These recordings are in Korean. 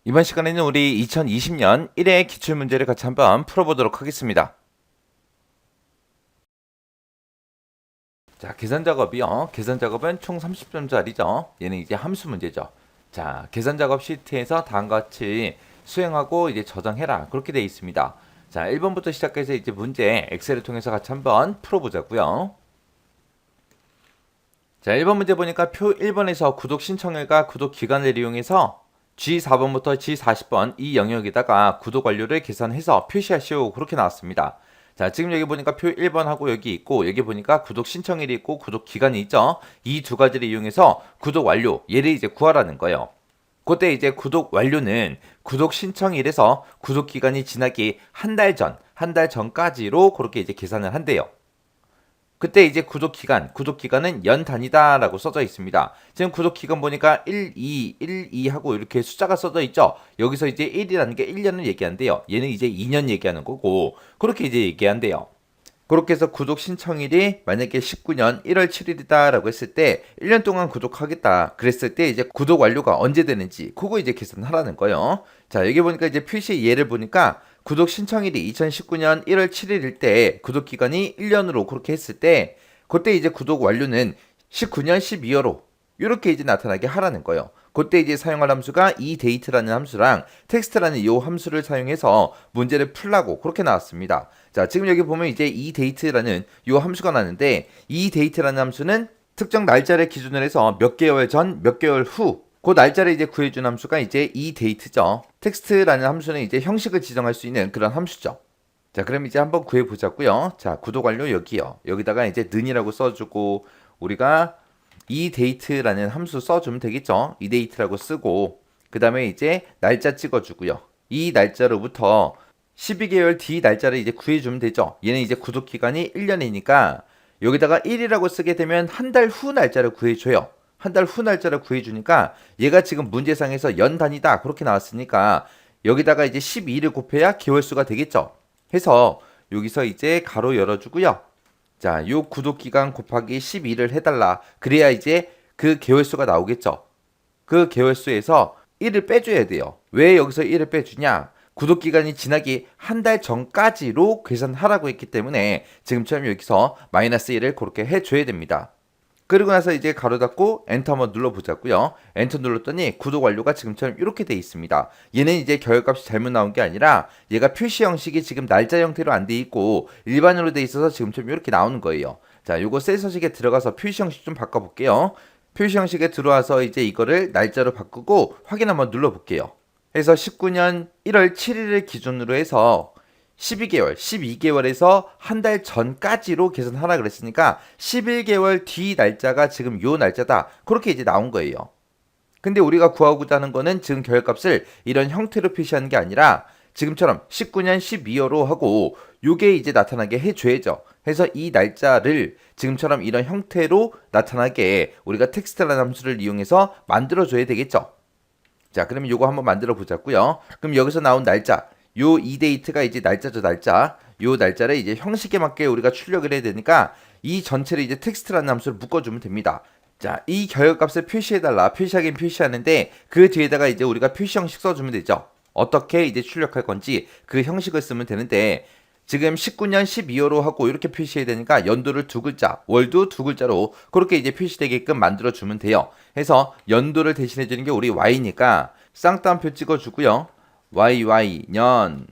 이번 시간에는 우리 2020년 1회 기출문제를 같이 한번 풀어보도록 하겠습니다. 자, 계산 작업이요. 계산 작업은 총 30점짜리죠. 얘는 이제 함수 문제죠. 자, 계산 작업 시트에서 다음과 같이 수행하고 이제 저장해라. 그렇게 되어 있습니다. 자, 1번부터 시작해서 이제 문제 엑셀을 통해서 같이 한번 풀어보자고요. 자, 1번 문제 보니까 표 1번에서 구독 신청일과 구독 기간을 이용해서 G4번부터 G40번 이 영역에다가 구독 완료를 계산해서 표시하시오. 그렇게 나왔습니다. 자, 지금 여기 보니까 표 1번하고 여기 있고 여기 보니까 구독 신청일이 있고 구독 기간이 있죠. 이 두 가지를 이용해서 구독 완료 얘를 이제 구하라는 거예요. 그때 이제 구독 완료는 구독 신청일에서 구독 기간이 지나기 한 달 전까지로 그렇게 이제 계산을 한대요. 그때 이제 구독 기간은 연 단위다라고 써져 있습니다. 지금 구독 기간 보니까 1, 2 하고 이렇게 숫자가 써져 있죠. 여기서 이제 1이라는 게 1년을 얘기한대요. 얘는 이제 2년 얘기하는 거고, 그렇게 이제 얘기한대요. 그렇게 해서 구독 신청일이 만약에 19년 1월 7일이다라고 했을 때 1년 동안 구독하겠다 그랬을 때 이제 구독 완료가 언제 되는지 그거 이제 계산하라는 거예요. 자, 여기 보니까 이제 표시 예를 보니까 구독 신청일이 2019년 1월 7일일 때 구독 기간이 1년으로 그렇게 했을 때 그때 이제 구독 완료는 19년 12월로 이렇게 이제 나타나게 하라는 거예요. 그때 이제 사용할 함수가 이데이트라는 함수랑 텍스트라는 이 함수를 사용해서 문제를 풀라고 그렇게 나왔습니다. 자, 지금 여기 보면 이제 이데이트라는 이 함수가 나는데 이데이트라는 함수는 특정 날짜를 기준으로 해서 몇 개월 전, 몇 개월 후 그 날짜를 이제 구해준 함수가 이제 이데이트죠. 텍스트라는 함수는 이제 형식을 지정할 수 있는 그런 함수죠. 자, 그럼 이제 한번 구해보자고요. 자, 구독 완료 여기요. 여기다가 이제 는이라고 써주고 우리가 이데이트라는 함수 써주면 되겠죠. 이데이트라고 쓰고 그 다음에 이제 날짜 찍어주고요. 이 날짜로부터 12개월 뒤 날짜를 이제 구해주면 되죠. 얘는 이제 구독 기간이 1년이니까 여기다가 1이라고 쓰게 되면 한 달 후 날짜를 구해줘요. 한 달 후 날짜를 구해주니까 얘가 지금 문제상에서 연 단위다 그렇게 나왔으니까 여기다가 이제 12를 곱해야 개월수가 되겠죠. 해서 여기서 이제 가로 열어주고요. 자, 요 구독 기간 곱하기 12를 해달라. 그래야 이제 그 개월수가 나오겠죠. 그 개월수에서 1을 빼줘야 돼요. 왜 여기서 1을 빼주냐? 구독 기간이 지나기 한 달 전까지로 계산하라고 했기 때문에 지금처럼 여기서 마이너스 1을 그렇게 해줘야 됩니다. 그리고 나서 이제 가로 닫고 엔터 한번 눌러보자고요. 엔터 눌렀더니 구독 완료가 지금처럼 이렇게 돼 있습니다. 얘는 이제 결과값이 잘못 나온 게 아니라 얘가 표시 형식이 지금 날짜 형태로 안 돼 있고 일반으로 돼 있어서 지금처럼 이렇게 나오는 거예요. 자, 요거 셀 서식에 들어가서 표시 형식 좀 바꿔볼게요. 표시 형식에 들어와서 이제 이거를 날짜로 바꾸고 확인 한번 눌러볼게요. 해서 19년 1월 7일을 기준으로 해서 12개월에서 한 달 전까지로 계산하라 그랬으니까 11개월 뒤 날짜가 지금 요 날짜다. 그렇게 이제 나온 거예요. 근데 우리가 구하고자 하는 거는 지금 결값을 이런 형태로 표시하는 게 아니라 지금처럼 19년 12월로 하고 요게 이제 나타나게 해줘야죠. 해서 이 날짜를 지금처럼 이런 형태로 나타나게 우리가 텍스트라는 함수를 이용해서 만들어줘야 되겠죠. 자, 그러면 요거 한번 만들어 보자고요. 그럼 여기서 나온 날짜, 요 이데이트가 이제 날짜죠, 날짜. 요 날짜를 이제 형식에 맞게 우리가 출력을 해야 되니까 이 전체를 이제 텍스트라는 함수를 묶어주면 됩니다. 자, 이 결과값을 표시해달라. 표시하긴 표시하는데 그 뒤에다가 이제 우리가 표시 형식 써주면 되죠. 어떻게 이제 출력할 건지 그 형식을 쓰면 되는데 지금 19년 12월로 하고 이렇게 표시해야 되니까 연도를 두 글자, 월도 두 글자로 그렇게 이제 표시되게끔 만들어주면 돼요. 해서 연도를 대신해주는 게 우리 Y니까 쌍따옴표 찍어주고요. YY 년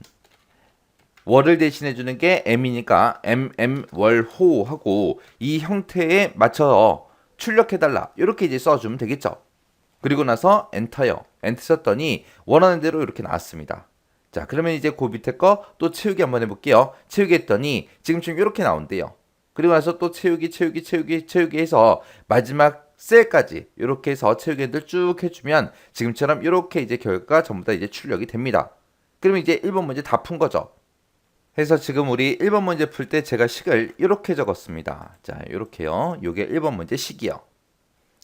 월을 대신해주는 게 M이니까 MM 월호 하고 이 형태에 맞춰 출력해달라. 이렇게 이제 써주면 되겠죠. 그리고 나서 엔터요. 엔터 썼더니 원하는 대로 이렇게 나왔습니다. 자, 그러면 이제 그 밑에 거 또 채우기 한번 해볼게요. 채우기 했더니 지금 이렇게 나온대요. 그리고 나서 또 채우기 해서 마지막 셀까지 이렇게 해서 채우기들 쭉 해주면 지금처럼 이렇게 이제 결과가 전부 다 이제 출력이 됩니다. 그러면 이제 1번 문제 다 푼 거죠. 해서 지금 우리 1번 문제 풀 때 제가 식을 이렇게 적었습니다. 자, 이렇게요. 요게 1번 문제 식이요.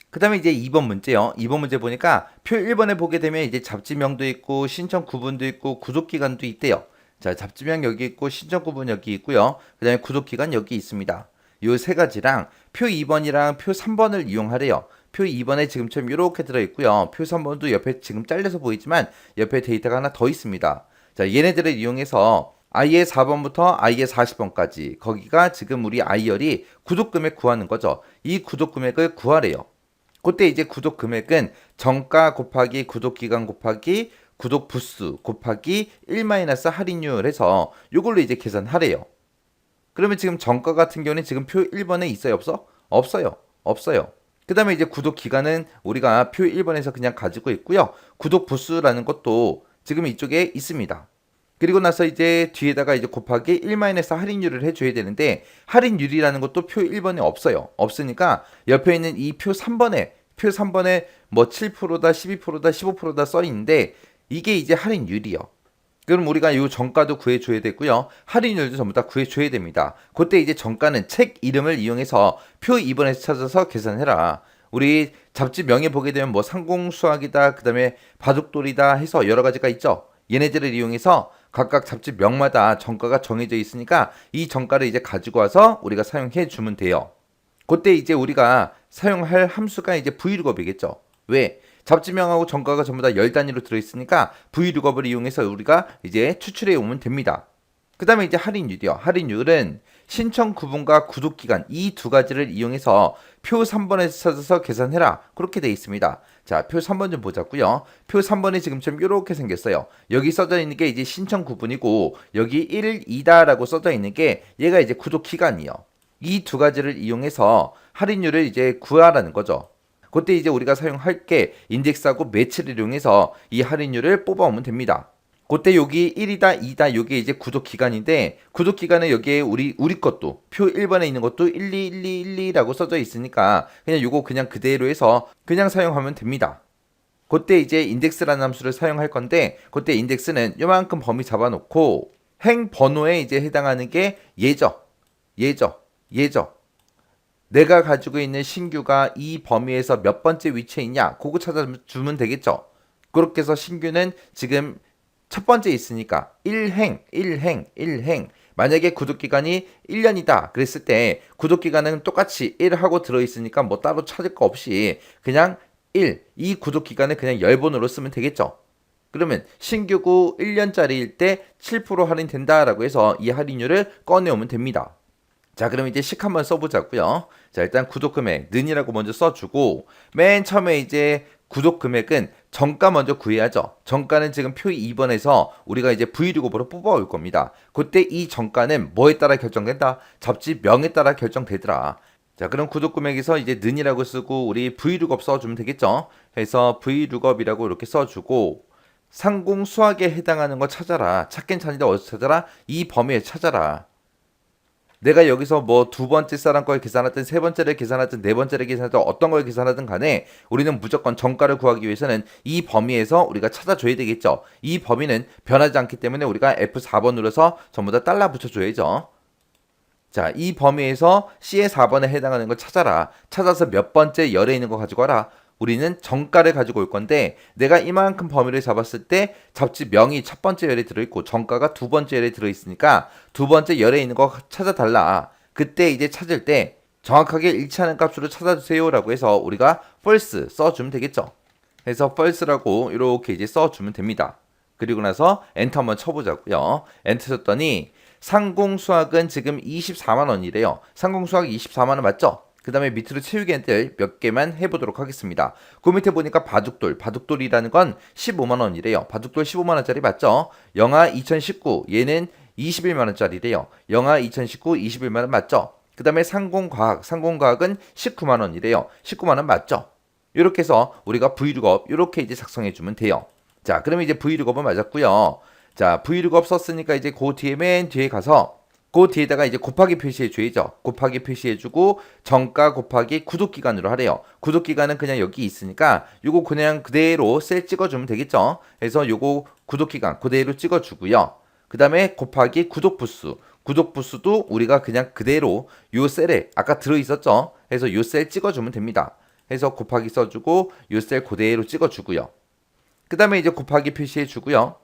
그 다음에 이제 2번 문제요. 2번 문제 보니까 표 1번에 보게 되면 이제 잡지명도 있고 신청 구분도 있고 구독기간도 있대요. 자, 잡지명 여기 있고 신청 구분 여기 있고요. 그 다음에 구독기간 여기 있습니다. 요 세 가지랑 표 2번이랑 표 3번을 이용하래요. 표 2번에 지금처럼 이렇게 들어있고요. 표 3번도 옆에 지금 잘려서 보이지만 옆에 데이터가 하나 더 있습니다. 자, 얘네들을 이용해서 I의 4번부터 I의 40번까지 거기가 지금 우리 I열이 구독 금액 구하는 거죠. 이 구독 금액을 구하래요. 그때 이제 구독 금액은 정가 곱하기 구독 기간 곱하기 구독 부수 곱하기 1 할인율 해서 이걸로 이제 계산하래요. 그러면 지금 정가 같은 경우는 지금 표 1번에 있어요, 없어? 없어요. 없어요. 그 다음에 이제 구독 기간은 우리가 표 1번에서 그냥 가지고 있고요. 구독 부수라는 것도 지금 이쪽에 있습니다. 그리고 나서 이제 뒤에다가 이제 곱하기 1 할인율을 해줘야 되는데 할인율이라는 것도 표 1번에 없어요. 없으니까 옆에 있는 이 표 3번에 뭐 7%다, 12%다, 15%다 써 있는데 이게 이제 할인율이요. 그럼 우리가 이 정가도 구해줘야 되고요. 할인율도 전부 다 구해줘야 됩니다. 그때 이제 정가는 책 이름을 이용해서 표 2번에서 찾아서 계산해라. 우리 잡지 명에 보게 되면 뭐 상공수학이다, 그 다음에 바둑돌이다 해서 여러 가지가 있죠. 얘네들을 이용해서 각각 잡지 명마다 정가가 정해져 있으니까 이 정가를 이제 가지고 와서 우리가 사용해 주면 돼요. 그때 이제 우리가 사용할 함수가 이제 vlookup이겠죠. 왜? 잡지명하고 정가가 전부 다 10단위로 들어있으니까 vlookup을 이용해서 우리가 이제 추출해 오면 됩니다. 그 다음에 이제 할인율이요. 할인율은 신청 구분과 구독 기간 이 두 가지를 이용해서 표 3번에서 찾아서 계산해라. 그렇게 돼 있습니다. 자, 표 3번 좀 보자고요. 표 3번이 지금처럼 이렇게 생겼어요. 여기 써져 있는 게 이제 신청 구분이고 여기 1, 2다라고 써져 있는 게 얘가 이제 구독 기간이요. 이 두 가지를 이용해서 할인율을 이제 구하라는 거죠. 그때 이제 우리가 사용할 게 인덱스하고 매치를 이용해서 이 할인율을 뽑아오면 됩니다. 그때 여기 1이다, 2다, 요게 이제 구독 기간인데 구독 기간은 여기에 우리 것도 표 1번에 있는 것도 121212라고 써져 있으니까 그냥 요거 그냥 그대로 해서 그냥 사용하면 됩니다. 그때 이제 인덱스라는 함수를 사용할 건데 그때 인덱스는 요만큼 범위 잡아놓고 행 번호에 이제 해당하는 게 예죠. 내가 가지고 있는 신규가 이 범위에서 몇 번째 위치에 있냐 그거 찾아주면 되겠죠. 그렇게 해서 신규는 지금 첫 번째 있으니까 1행 만약에 구독기간이 1년이다 그랬을 때 구독기간은 똑같이 1하고 들어있으니까 뭐 따로 찾을 거 없이 그냥 1이 구독기간을 그냥 10번으로 쓰면 되겠죠. 그러면 신규고 1년짜리일 때 7% 할인된다라고 해서 이 할인율을 꺼내오면 됩니다. 자, 그럼 이제 식 한번 써보자고요. 자, 일단 구독 금액 는이라고 먼저 써주고 맨 처음에 이제 구독 금액은 정가 먼저 구해야죠. 정가는 지금 표 2번에서 우리가 이제 vlookup으로 뽑아올 겁니다. 그때 이 정가는 뭐에 따라 결정된다? 잡지 명에 따라 결정되더라. 자, 그럼 구독 금액에서 이제 는이라고 쓰고 우리 vlookup 써주면 되겠죠. 해서 vlookup이라고 이렇게 써주고 상공 수학에 해당하는 거 찾아라. 찾긴 찾는데 어디서 찾아라? 이 범위에 찾아라. 내가 여기서 뭐 두 번째 사람 걸 계산하든 세 번째를 계산하든 네 번째를 계산하든 어떤 걸 계산하든 간에 우리는 무조건 정가를 구하기 위해서는 이 범위에서 우리가 찾아줘야 되겠죠. 이 범위는 변하지 않기 때문에 우리가 F4번 눌러서 전부 다 달러 붙여줘야죠. 자, 이 범위에서 C의 4번에 해당하는 걸 찾아라. 찾아서 몇 번째 열에 있는 거 가지고 와라. 우리는 정가를 가지고 올 건데 내가 이만큼 범위를 잡았을 때 잡지 명이 첫 번째 열에 들어있고 정가가 두 번째 열에 들어있으니까 두 번째 열에 있는 거 찾아달라. 그때 이제 찾을 때 정확하게 일치하는 값으로 찾아주세요 라고 해서 우리가 false 써주면 되겠죠. 그래서 false라고 이렇게 이제 써주면 됩니다. 그리고 나서 엔터 한번 쳐보자고요. 엔터 쳤더니 상공수학은 지금 24만원이래요. 상공수학 24만원 맞죠? 그 다음에 밑으로 채우기들 몇 개만 해보도록 하겠습니다. 그 밑에 보니까 바둑돌이라는 건 15만원이래요. 바둑돌 15만원짜리 맞죠? 영하 2019 얘는 21만원짜리래요. 영하 2019 21만원 맞죠? 그 다음에 상공과학은 19만원이래요. 19만원 맞죠? 이렇게 해서 우리가 vlookup 이렇게 이제 작성해주면 돼요. 자, 그러면 이제 vlookup은 맞았고요. 자, vlookup 썼으니까 이제 그 뒤에 맨 뒤에 가서 그 뒤에다가 이제 곱하기 표시해줘야죠. 곱하기 표시해주고 정가 곱하기 구독기간으로 하래요. 구독기간은 그냥 여기 있으니까 요거 그냥 그대로 셀 찍어주면 되겠죠. 그래서 요거 구독기간 그대로 찍어주고요. 그 다음에 곱하기 구독부수. 구독부수도 우리가 그냥 그대로 요 셀에 아까 들어있었죠. 그래서 요 셀 찍어주면 됩니다. 해서 곱하기 써주고 요 셀 그대로 찍어주고요. 그 다음에 이제 곱하기 표시해주고요.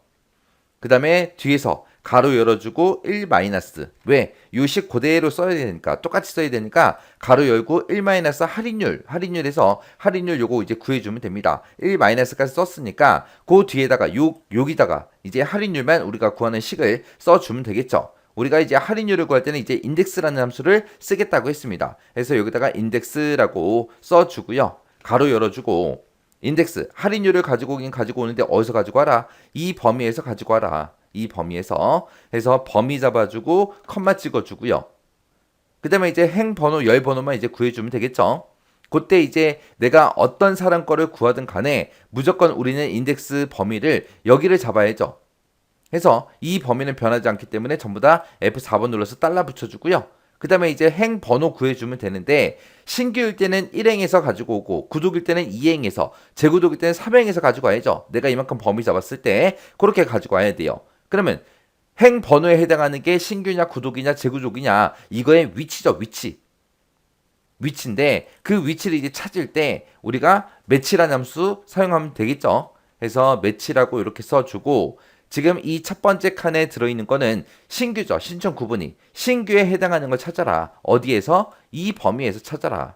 그 다음에 뒤에서 가로 열어주고 1 마이너스. 왜? 요식 그대로 써야 되니까, 똑같이 써야 되니까 가로 열고 1 마이너스 할인율에서 할인율 요거 이제 구해주면 됩니다. 1 마이너스까지 썼으니까 그 뒤에다가 여기다가 이제 할인율만 우리가 구하는 식을 써주면 되겠죠. 우리가 이제 할인율을 구할 때는 이제 인덱스라는 함수를 쓰겠다고 했습니다. 그래서 여기다가 인덱스라고 써주고요. 가로 열어주고 인덱스 할인율을 가지고 오긴 가지고 오는데 어디서 가지고 와라? 이 범위에서 가지고 와라. 이 범위에서 해서 범위 잡아주고 컴마 찍어주고요. 그 다음에 이제 행 번호 열 번호만 이제 구해주면 되겠죠. 그때 이제 내가 어떤 사람 거를 구하든 간에 무조건 우리는 인덱스 범위를 여기를 잡아야죠. 해서 이 범위는 변하지 않기 때문에 전부 다 F4번 눌러서 달러 붙여주고요. 그 다음에 이제 행 번호 구해주면 되는데 신규일 때는 1행에서 가지고 오고 구독일 때는 2행에서 재구독일 때는 3행에서 가지고 와야죠. 내가 이만큼 범위 잡았을 때 그렇게 가지고 와야 돼요. 그러면 행 번호에 해당하는 게 신규냐 구독이냐 재구독이냐 이거의 위치죠. 위치인데 그 위치를 이제 찾을 때 우리가 매치라는 함수 사용하면 되겠죠. 그래서 매치라고 이렇게 써주고 지금 이 첫 번째 칸에 들어있는 거는 신규죠. 신청 구분이. 신규에 해당하는 걸 찾아라. 어디에서? 이 범위에서 찾아라.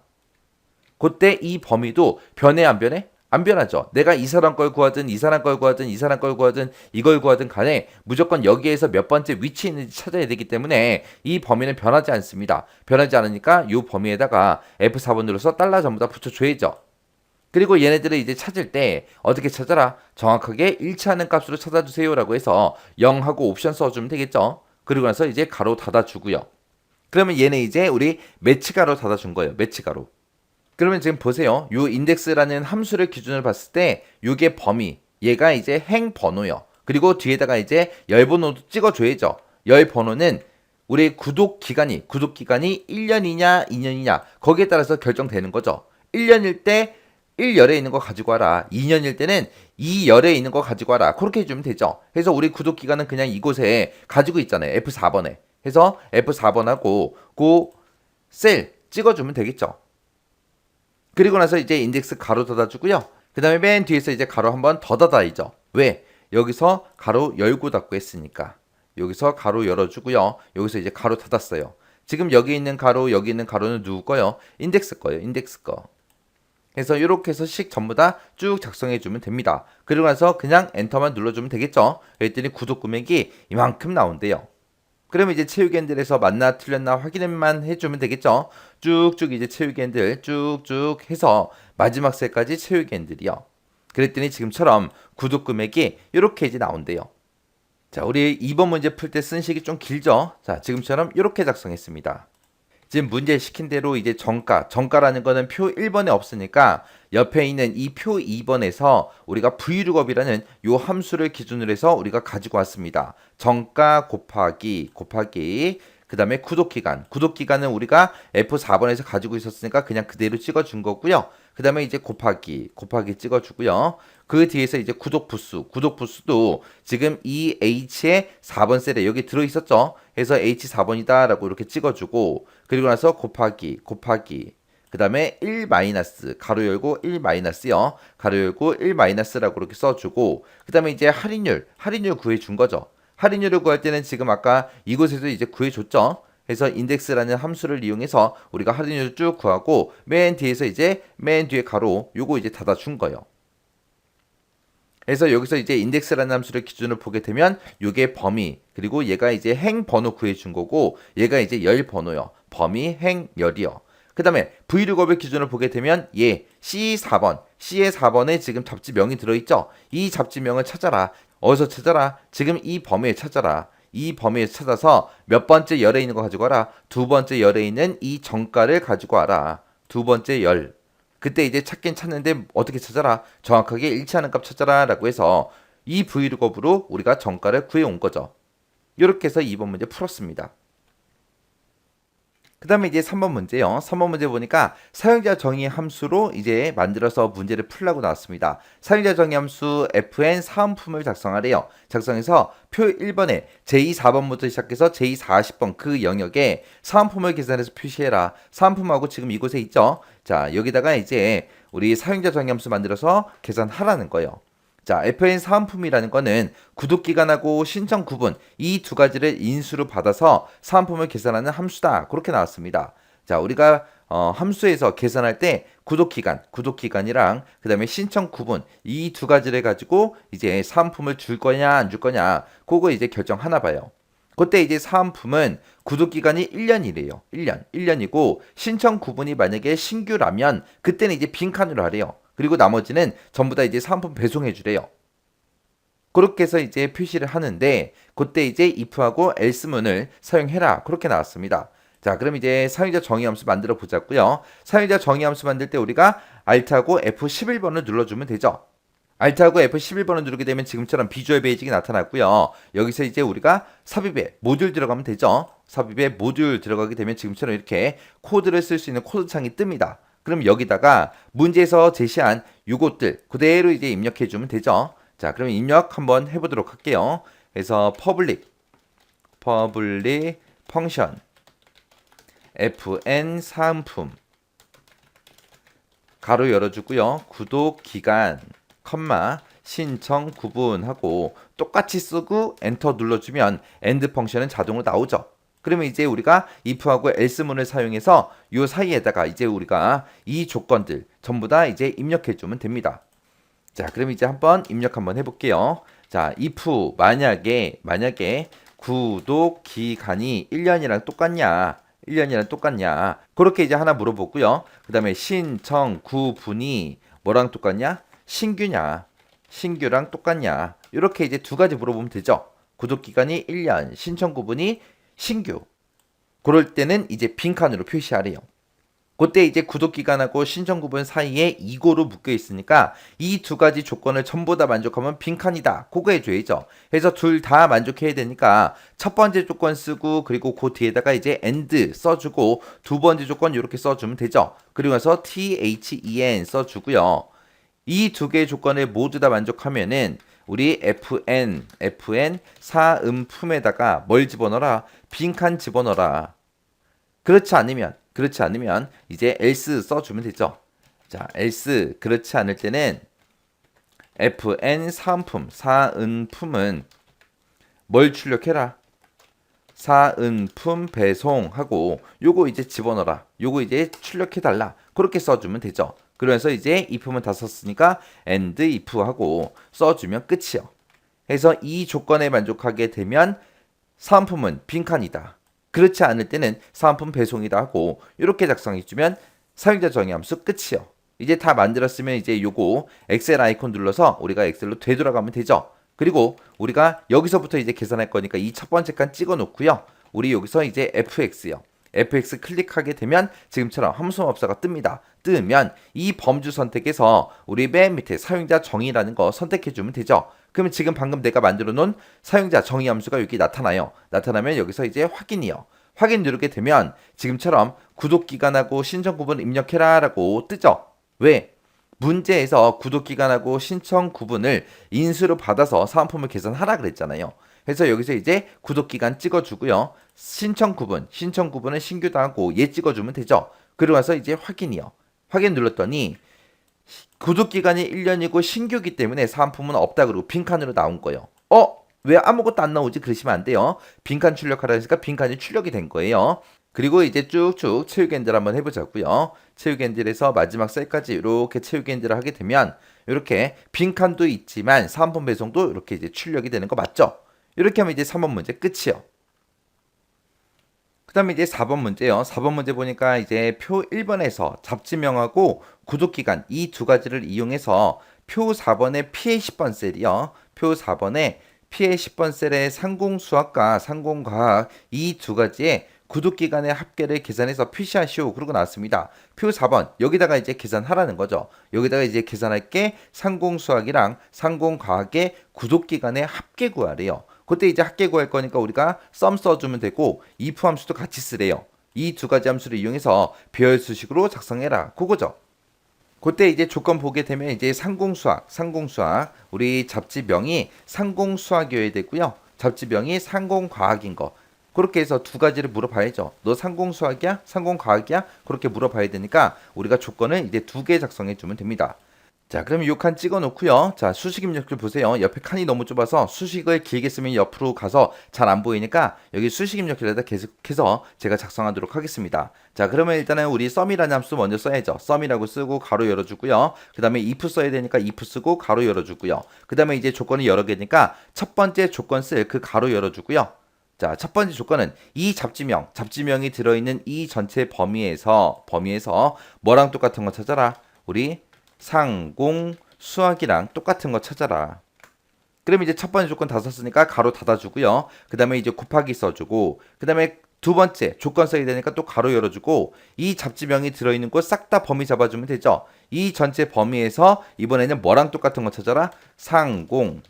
그때 이 범위도 변해 안 변해? 안 변하죠. 내가 이 사람 걸 구하든 이 사람 걸 구하든 이 사람 걸 구하든 이걸 구하든 간에 무조건 여기에서 몇 번째 위치에 있는지 찾아야 되기 때문에 이 범위는 변하지 않습니다. 변하지 않으니까 이 범위에다가 F4번 눌러서 달러 전부 다 붙여줘야죠. 그리고 얘네들을 이제 찾을 때 어떻게 찾아라? 정확하게 일치하는 값으로 찾아주세요 라고 해서 0하고 옵션 써주면 되겠죠. 그리고 나서 이제 가로 닫아주고요. 그러면 얘네 이제 우리 매치가로 닫아준 거예요. 매치가로. 그러면 지금 보세요. 요 인덱스라는 함수를 기준으로 봤을 때 요게 범위, 얘가 이제 행 번호요. 그리고 뒤에다가 이제 열 번호도 찍어줘야죠. 열 번호는 우리 구독 기간이 1년이냐 2년이냐 거기에 따라서 결정되는 거죠. 1년일 때 1열에 있는 거 가지고 와라. 2년일 때는 2열에 있는 거 가지고 와라. 그렇게 해주면 되죠. 그래서 우리 구독 기간은 그냥 이곳에 가지고 있잖아요. F4번에. 해서 F4번하고 그 셀 찍어주면 되겠죠. 그리고 나서 이제 인덱스 가로 닫아주고요. 그 다음에 맨 뒤에서 이제 가로 한번 더 닫아야죠. 왜? 여기서 가로 열고 닫고 했으니까. 여기서 가로 열어주고요. 여기서 이제 가로 닫았어요. 지금 여기 있는 가로, 여기 있는 가로는 누구 거요? 인덱스 거예요. 인덱스 거. 그래서 이렇게 해서 식 전부 다 쭉 작성해 주면 됩니다. 그리고 나서 그냥 엔터만 눌러주면 되겠죠. 그랬더니 구독 금액이 이만큼 나온대요. 그러면 이제 체육앤들에서 맞나 틀렸나 확인만 해주면 되겠죠. 쭉쭉 이제 체육앤들 쭉쭉 해서 마지막 셀까지 체육앤들이요. 그랬더니 지금처럼 구독 금액이 이렇게 이제 나온대요. 자, 우리 2번 문제 풀 때 쓴 식이 좀 길죠. 자, 지금처럼 이렇게 작성했습니다. 지금 문제 시킨 대로 이제 정가라는 거는 표 1번에 없으니까 옆에 있는 이 표 2번에서 우리가 vlookup이라는 요 함수를 기준으로 해서 우리가 가지고 왔습니다. 정가 곱하기 그 다음에 구독기간은 우리가 F4번에서 가지고 있었으니까 그냥 그대로 찍어준 거고요. 그 다음에 이제 곱하기 찍어주고요. 그 뒤에서 이제 구독 부수도 지금 이 H의 4번 셀에 여기 들어있었죠. 그래서 H4번이다 라고 이렇게 찍어주고 그리고 나서 곱하기 그 다음에 1 마이너스 가로 열고 1 마이너스요. 가로 열고 1 마이너스라고 이렇게 써주고 그 다음에 이제 할인율 구해준 거죠. 할인율을 구할 때는 지금 아까 이곳에서 이제 구해줬죠. 그래서 인덱스라는 함수를 이용해서 우리가 할인율을 쭉 구하고 맨 뒤에서 이제 맨 뒤에 가로 요거 이제 닫아준 거예요. 그래서 여기서 이제 인덱스라는 함수를 기준으로 보게 되면 요게 범위 그리고 얘가 이제 행 번호 구해준 거고 얘가 이제 열 번호요. 범위 행 열이요. 그 다음에 vlookup을 기준으로 보게 되면 얘 C4번 C의 4번에 지금 잡지명이 들어있죠. 이 잡지명을 찾아라. 어디서 찾아라? 지금 이 범위에 찾아라. 이 범위에서 찾아서 몇 번째 열에 있는 거 가지고 와라. 두 번째 열에 있는 이 정가를 가지고 와라. 두 번째 열. 그때 이제 찾긴 찾는데 어떻게 찾아라? 정확하게 일치하는 값 찾아라 라고 해서 이 vlookup으로 우리가 정가를 구해온 거죠. 이렇게 해서 2번 문제 풀었습니다. 그 다음에 이제 3번 문제요. 3번 문제 보니까 사용자 정의 함수로 이제 만들어서 문제를 풀라고 나왔습니다. 사용자 정의 함수 fn 사은품을 작성하래요. 작성해서 표 1번에 제2 4번부터 시작해서 제2 40번 그 영역에 사은품을 계산해서 표시해라. 사은품하고 지금 이곳에 있죠. 자, 여기다가 이제 우리 사용자 정의 함수 만들어서 계산하라는 거예요. 자, FN 사은품이라는 거는 구독기간하고 신청 구분 이 두 가지를 인수로 받아서 사은품을 계산하는 함수다. 그렇게 나왔습니다. 자, 우리가 함수에서 계산할 때 구독기간이랑 그 다음에 신청 구분 이 두 가지를 가지고 이제 사은품을 줄 거냐 안 줄 거냐 그거 이제 결정하나 봐요. 그때 이제 사은품은 구독기간이 1년이래요. 1년이고 신청 구분이 만약에 신규라면 그때는 이제 빈칸으로 하래요. 그리고 나머지는 전부 다 이제 사은품 배송해 주래요. 그렇게 해서 이제 표시를 하는데 그때 이제 if하고 else문을 사용해라. 그렇게 나왔습니다. 자, 그럼 이제 사용자 정의 함수 만들어 보자고요. 사용자 정의 함수 만들 때 우리가 Alt하고 F11번을 눌러주면 되죠. Alt하고 F11번을 누르게 되면 지금처럼 비주얼 베이직이 나타났고요. 여기서 이제 우리가 삽입에 모듈 들어가면 되죠. 삽입에 모듈 들어가게 되면 지금처럼 이렇게 코드를 쓸 수 있는 코드 창이 뜹니다. 그럼 여기다가 문제에서 제시한 요것들 그대로 이제 입력해 주면 되죠. 자, 그럼 입력 한번 해보도록 할게요. 그래서 public function fn 사은품 가로 열어주고요. 구독 기간 신청 구분하고 똑같이 쓰고 엔터 눌러주면 end 펑션은 자동으로 나오죠. 그러면 이제 우리가 if하고 else문을 사용해서 요 사이에다가 이제 우리가 이 조건들 전부 다 이제 입력해 주면 됩니다. 자, 그럼 이제 한번 입력 한번 해볼게요. 자, if 만약에 구독 기간이 1년이랑 똑같냐 그렇게 이제 하나 물어보고요. 그 다음에 신청 구분이 뭐랑 똑같냐? 신규랑 똑같냐? 이렇게 이제 두 가지 물어보면 되죠. 구독 기간이 1년, 신청 구분이 신규. 그럴 때는 이제 빈칸으로 표시하래요. 그때 이제 구독 기간하고 신청 구분 사이에 이고로 묶여 있으니까 이 두 가지 조건을 전부 다 만족하면 빈칸이다. 그거 해줘야죠. 그래서 둘 다 만족해야 되니까 첫 번째 조건 쓰고 그리고 그 뒤에다가 이제 end 써주고 두 번째 조건 이렇게 써주면 되죠. 그리고 나서 then 써주고요. 이 두 개의 조건을 모두 다 만족하면은 우리 fn 사은품에다가 뭘 집어넣어라? 빈칸 집어넣어라. 그렇지 않으면 이제 else 써주면 되죠. 자, else 그렇지 않을 때는 fn 사은품은 뭘 출력해라? 사은품 배송하고 요거 이제 집어넣어라. 요거 이제 출력해달라. 그렇게 써주면 되죠. 그러면서 이제 if만 다 썼으니까 and if 하고 써주면 끝이요. 그래서 이 조건에 만족하게 되면 사은품은 빈칸이다. 그렇지 않을 때는 사은품 배송이다 하고 이렇게 작성해주면 사용자 정의 함수 끝이요. 이제 다 만들었으면 이제 요거 엑셀 아이콘 눌러서 우리가 엑셀로 되돌아가면 되죠. 그리고 우리가 여기서부터 이제 계산할 거니까 이 첫 번째 칸 찍어 놓고요. 우리 여기서 이제 fx요. fx 클릭하게 되면 지금처럼 함수마법사가 뜹니다. 뜨면 이 범주 선택에서 우리 맨 밑에 사용자 정의라는 거 선택해 주면 되죠. 그러면 지금 방금 내가 만들어 놓은 사용자 정의 함수가 여기 나타나요. 나타나면 여기서 이제 확인이요. 확인 누르게 되면 지금처럼 구독 기간하고 신청 구분 입력해라 라고 뜨죠. 왜? 문제에서 구독 기간하고 신청 구분을 인수로 받아서 사은품을 계산하라 그랬잖아요. 그래서 여기서 이제 구독 기간 찍어주고요. 신청 구분은 신규다 하고 얘 찍어주면 되죠. 그리고 나서 이제 확인이요. 확인 눌렀더니 구독 기간이 1년이고 신규기 때문에 사은품은 없다 그러고 빈칸으로 나온 거예요. 왜 아무것도 안 나오지? 그러시면 안 돼요. 빈칸 출력하라 했으니까 빈칸이 출력이 된 거예요. 그리고 이제 쭉쭉 채우기 엔드를 한번 해보자고요. 채우기 엔드에서 마지막 셀까지 이렇게 채우기 엔드를 하게 되면 이렇게 빈칸도 있지만 사은품 배송도 이렇게 이제 출력이 되는 거 맞죠? 이렇게 하면 이제 3번 문제 끝이요. 그 다음에 이제 4번 문제요. 4번 문제 보니까 이제 표 1번에서 잡지명하고 구독기간 이 두 가지를 이용해서 표 4번의 피해 10번 셀이요. 표 4번의 피해 10번 셀의 상공수학과 상공과학 이 두 가지의 구독기간의 합계를 계산해서 표시하시오. 그러고 나왔습니다. 표 4번 여기다가 이제 계산하라는 거죠. 여기다가 이제 계산할 게 상공수학이랑 상공과학의 구독기간의 합계 구하래요. 그때 이제 합계 구할 거니까 우리가 sum 써주면 되고 if 함수도 같이 쓰래요. 이 두 가지 함수를 이용해서 배열 수식으로 작성해라. 그거죠. 그때 이제 조건 보게 되면 이제 상공수학 우리 잡지명이 상공수학이어야 되고요. 잡지명이 상공과학인 거. 그렇게 해서 두 가지를 물어봐야죠. 너 상공수학이야? 상공과학이야? 그렇게 물어봐야 되니까 우리가 조건을 이제 두 개 작성해 주면 됩니다. 자, 그럼 이 칸 찍어 놓고요. 자, 수식 입력줄 보세요. 옆에 칸이 너무 좁아서 수식을 길게 쓰면 옆으로 가서 잘 안 보이니까 여기 수식 입력줄에다 계속해서 제가 작성하도록 하겠습니다. 자, 그러면 일단은 우리 썸이라는 함수 먼저 써야죠. 썸이라고 쓰고 가로 열어주고요. 그 다음에 if 써야 되니까 if 쓰고 가로 열어주고요. 그 다음에 이제 조건이 여러 개니까 첫 번째 조건 쓸 그 가로 열어주고요. 자, 첫 번째 조건은 이 잡지명이 들어있는 이 전체 범위에서 뭐랑 똑같은 거 찾아라. 우리 상공 수학이랑 똑같은 거 찾아라. 그럼 이제 첫 번째 조건 다 썼으니까 가로 닫아주고요. 그 다음에 이제 곱하기 써주고, 그 다음에 두 번째 조건 써야 되니까 또 가로 열어주고, 이 잡지명이 들어있는 곳 싹 다 범위 잡아주면 되죠. 이 전체 범위에서 이번에는 뭐랑 똑같은 거 찾아라? 상공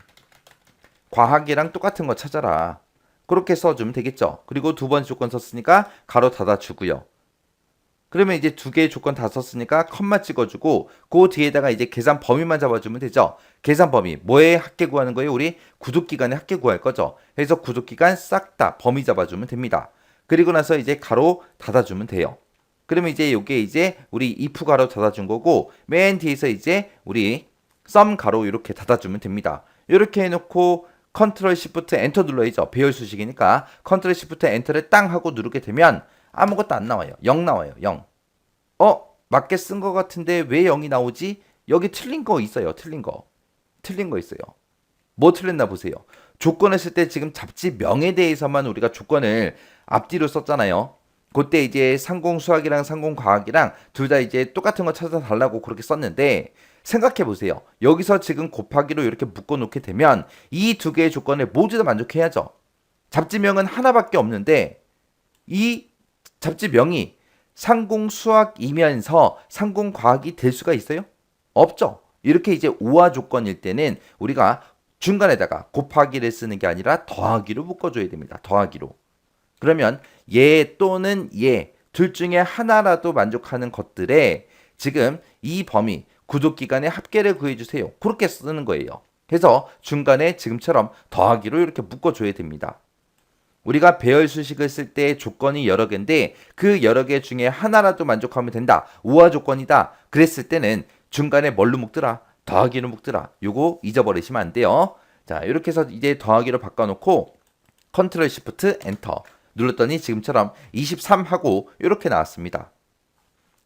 과학이랑 똑같은 거 찾아라. 그렇게 써주면 되겠죠. 그리고 두 번째 조건 썼으니까 가로 닫아주고요. 그러면 이제 두 개의 조건 다 썼으니까 컴마 찍어주고 그 뒤에다가 이제 계산 범위만 잡아주면 되죠. 계산 범위 뭐의 합계 구하는 거예요? 우리 구독기간의 합계 구할 거죠. 그래서 구독기간 싹 다 범위 잡아주면 됩니다. 그리고 나서 이제 가로 닫아주면 돼요. 그러면 이제 요게 이제 우리 if 가로 닫아준 거고 맨 뒤에서 이제 우리 sum 가로 이렇게 닫아주면 됩니다. 이렇게 해놓고 컨트롤 시프트 엔터 눌러야죠. 배열 수식이니까 컨트롤 시프트 엔터를 땅 하고 누르게 되면 아무것도 안 나와요. 0 나와요. 0. 맞게 쓴 거 같은데 왜 0이 나오지? 여기 틀린 거 있어요. 틀린 거 있어요. 뭐 틀렸나 보세요. 조건을 쓸 때 지금 잡지명에 대해서만 우리가 조건을 앞뒤로 썼잖아요. 그때 이제 상공수학이랑 상공과학이랑 둘 다 이제 똑같은 거 찾아달라고 그렇게 썼는데 생각해 보세요. 여기서 지금 곱하기로 이렇게 묶어 놓게 되면 이 두 개의 조건을 모두 다 만족해야죠. 잡지명은 하나밖에 없는데 이 잡지명이 상공수학이면서 상공과학이 될 수가 있어요? 없죠. 이렇게 이제 우화 조건일 때는 우리가 중간에다가 곱하기를 쓰는 게 아니라 더하기로 묶어줘야 됩니다. 더하기로. 그러면 얘 또는 얘 둘 중에 하나라도 만족하는 것들에 지금 이 범위 구독기간의 합계를 구해주세요. 그렇게 쓰는 거예요. 그래서 중간에 지금처럼 더하기로 이렇게 묶어줘야 됩니다. 우리가 배열 수식을 쓸 때 조건이 여러 개인데 그 여러 개 중에 하나라도 만족하면 된다. 우화 조건이다. 그랬을 때는 중간에 뭘로 묶더라? 더하기로 묶더라. 요거 잊어버리시면 안 돼요. 자, 이렇게 해서 이제 더하기로 바꿔놓고 컨트롤 시프트 엔터 눌렀더니 지금처럼 23 하고 이렇게 나왔습니다.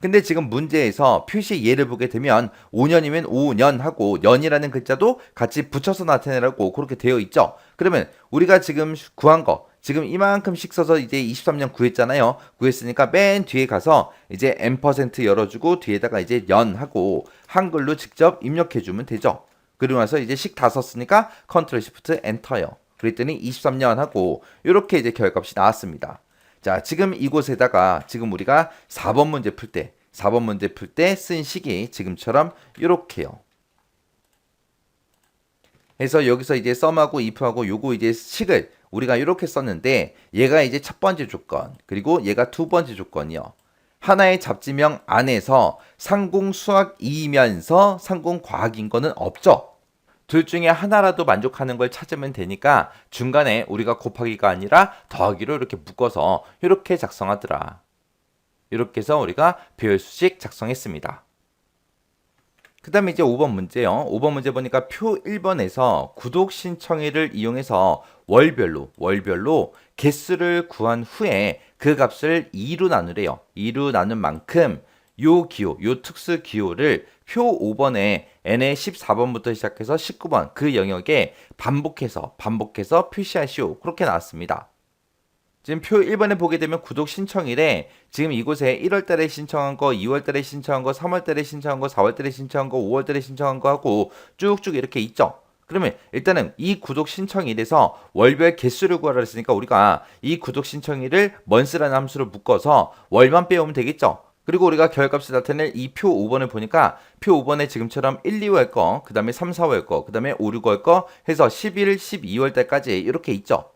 근데 지금 문제에서 표시 예를 보게 되면 5년이면 5년 하고 년이라는 글자도 같이 붙여서 나타내라고 그렇게 되어 있죠. 그러면 우리가 지금 구한 거 지금 이만큼씩 써서 이제 23년 구했잖아요. 구했으니까 맨 뒤에 가서 이제 n% 열어주고 뒤에다가 이제 년하고 한글로 직접 입력해주면 되죠. 그리고 나서 이제 식 다 썼으니까 컨트롤 시프트 엔터요. 그랬더니 23년 하고 이렇게 이제 결값이 나왔습니다. 자, 지금 이곳에다가 지금 우리가 4번 문제 풀 때 쓴 식이 지금처럼 이렇게요. 그래서 여기서 이제 썸하고 if하고 요거 이제 식을 우리가 이렇게 썼는데 얘가 이제 첫 번째 조건 그리고 얘가 두 번째 조건이요. 하나의 잡지명 안에서 상공수학이면서 상공과학인 거는 없죠. 둘 중에 하나라도 만족하는 걸 찾으면 되니까 중간에 우리가 곱하기가 아니라 더하기로 이렇게 묶어서 이렇게 작성하더라. 이렇게 해서 우리가 배열수식 작성했습니다. 그 다음에 이제 5번 문제요. 5번 문제 보니까 표 1번에서 구독 신청일을 이용해서 월별로 개수를 구한 후에 그 값을 2로 나누래요. 2로 나눈 만큼 요 특수 기호를 표 5번에 n의 14번부터 시작해서 19번 그 영역에 반복해서 표시하시오. 그렇게 나왔습니다. 지금 표 1번에 보게 되면 구독 신청일에 지금 이곳에 1월달에 신청한 거, 2월달에 신청한 거, 3월달에 신청한 거, 4월달에 신청한 거, 5월달에 신청한 거 하고 쭉쭉 이렇게 있죠. 그러면 일단은 이 구독 신청일에서 월별 개수를 구하라 했으니까 우리가 이 구독 신청일을 month라는 함수로 묶어서 월만 빼오면 되겠죠. 그리고 우리가 결값을 나타낼 이 표 5번을 보니까 표 5번에 지금처럼 1, 2월 거, 그 다음에 3, 4월 거, 그 다음에 5, 6월 거 해서 11, 12월 달까지 이렇게 있죠.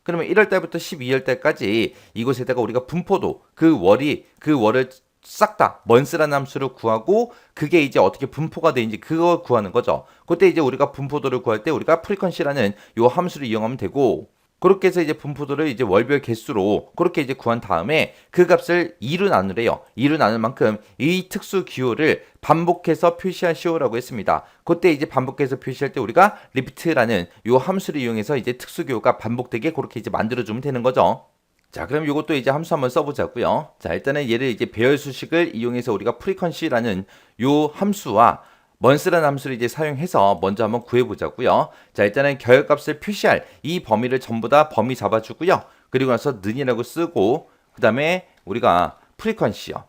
그러면 1월 달부터 12월 달까지 이곳에다가 우리가 분포도 그 월을 싹 다 month라는 함수로 구하고 그게 이제 어떻게 분포가 되는지 그거 구하는 거죠. 그때 이제 우리가 분포도를 구할 때 우리가 frequency라는 요 함수를 이용하면 되고 그렇게 해서 이제 분포도를 이제 월별 개수로 그렇게 이제 구한 다음에 그 값을 2로 나누래요. 2로 나눌 만큼 이 특수 기호를 반복해서 표시하시오라고 했습니다. 그때 이제 반복해서 표시할 때 우리가 repeat라는 요 함수를 이용해서 이제 특수 기호가 반복되게 그렇게 이제 만들어주면 되는 거죠. 자, 그럼 이것도 이제 함수 한번 써보자고요. 자, 일단은 얘를 이제 배열 수식을 이용해서 우리가 frequency라는 요 함수와 months라는 함수를 이제 사용해서 먼저 한번 구해보자고요. 자, 일단은 결값을 표시할 이 범위를 전부 다 범위 잡아주고요. 그리고 나서 는이라고 쓰고 그 다음에 우리가 frequency요.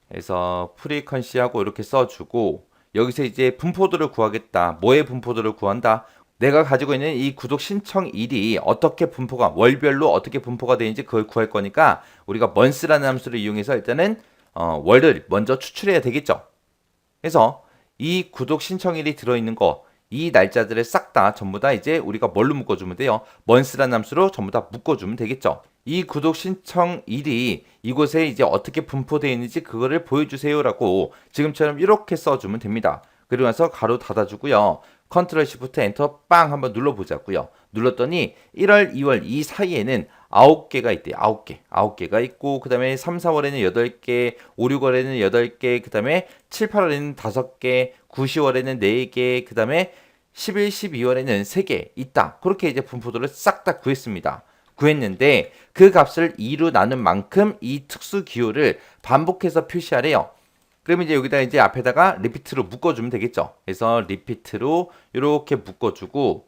그래서 frequency하고 이렇게 써주고 여기서 이제 분포도를 구하겠다. 뭐의 분포도를 구한다? 내가 가지고 있는 이 구독 신청일이 어떻게 분포가 월별로 어떻게 분포가 되는지 그걸 구할 거니까 우리가 months라는 함수를 이용해서 일단은 월을 먼저 추출해야 되겠죠. 그래서 이 구독 신청일이 들어있는 거 이 날짜들을 싹 다 전부 다 이제 우리가 뭘로 묶어주면 돼요? months라는 함수로 전부 다 묶어주면 되겠죠. 이 구독 신청일이 이곳에 이제 어떻게 분포되어 있는지 그거를 보여주세요라고 지금처럼 이렇게 써주면 됩니다. 그리고 나서 가로 닫아주고요. 컨트롤 시프트 엔터 빵 한번 눌러보자고요. 눌렀더니 1월, 2월 이 사이에는 9개가 있대요. 9개. 9개가 있고 그 다음에 3, 4월에는 8개, 5, 6월에는 8개, 그 다음에 7, 8월에는 5개, 9, 10월에는 4개, 그 다음에 11, 12월에는 3개 있다. 그렇게 이제 분포도를 싹 다 구했습니다. 구했는데 그 값을 2로 나눈 만큼 이 특수 기호를 반복해서 표시하래요. 그러면 이제 여기다 이제 앞에다가 리피트로 묶어주면 되겠죠. 그래서 리피트로 이렇게 묶어주고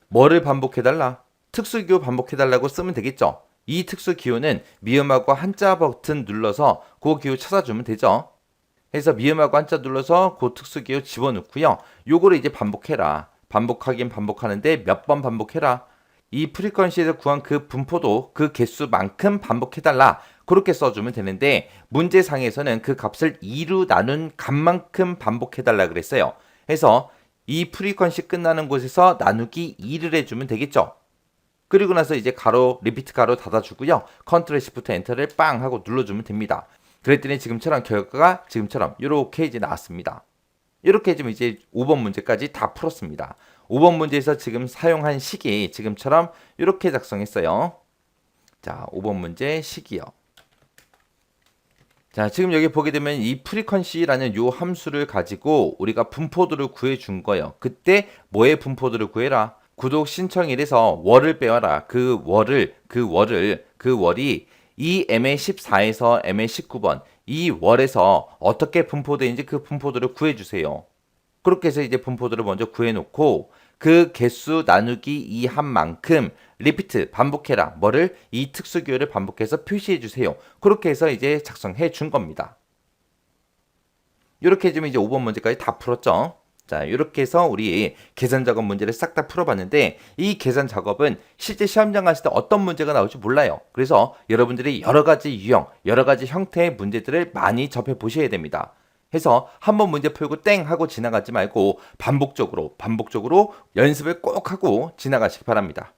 뭐를 반복해달라? 특수기호 반복해달라고 쓰면 되겠죠. 이 특수기호는 미음하고 한자 버튼 눌러서 그 기호 찾아주면 되죠. 그래서 미음하고 한자 눌러서 그 특수기호 집어넣고요. 요거를 이제 반복해라. 반복하긴 반복하는데 몇 번 반복해라. 이 프리퀀시에서 구한 그 분포도 그 개수만큼 반복해달라. 그렇게 써주면 되는데 문제상에서는 그 값을 2로 나눈 값만큼 반복해달라 그랬어요. 그래서 이 프리퀀시 끝나는 곳에서 나누기 2를 해주면 되겠죠. 그리고 나서 이제 가로 리피트 가로 닫아주고요. 컨트롤 시프트 엔터를 빵 하고 눌러주면 됩니다. 그랬더니 지금처럼 결과가 지금처럼 이렇게 이제 나왔습니다. 이렇게 해주면 이제 5번 문제까지 다 풀었습니다. 5번 문제에서 지금 사용한 식이 지금처럼 이렇게 작성했어요. 자, 5번 문제 식이요. 자, 지금 여기 보게 되면 이 frequency라는 요 함수를 가지고 우리가 분포도를 구해준 거예요. 그때 뭐의 분포도를 구해라? 구독 신청일에서 월을 빼와라. 그 월이 이 M의 14에서 M의 19번 이 월에서 어떻게 분포되는지 그 분포도를 구해주세요. 그렇게 해서 이제 분포도를 먼저 구해놓고 그 개수 나누기 2 한 만큼 리피트 반복해라. 뭐를? 이 특수기호를 반복해서 표시해 주세요. 그렇게 해서 이제 작성해 준 겁니다. 이렇게 해주면 이제 5번 문제까지 다 풀었죠. 자, 이렇게 해서 우리 계산 작업 문제를 싹 다 풀어봤는데 이 계산 작업은 실제 시험장 갔을 때 어떤 문제가 나올지 몰라요. 그래서 여러분들이 여러 가지 유형, 여러 가지 형태의 문제들을 많이 접해 보셔야 됩니다. 해서 한번 문제 풀고 땡 하고 지나가지 말고 반복적으로 연습을 꼭 하고 지나가시기 바랍니다.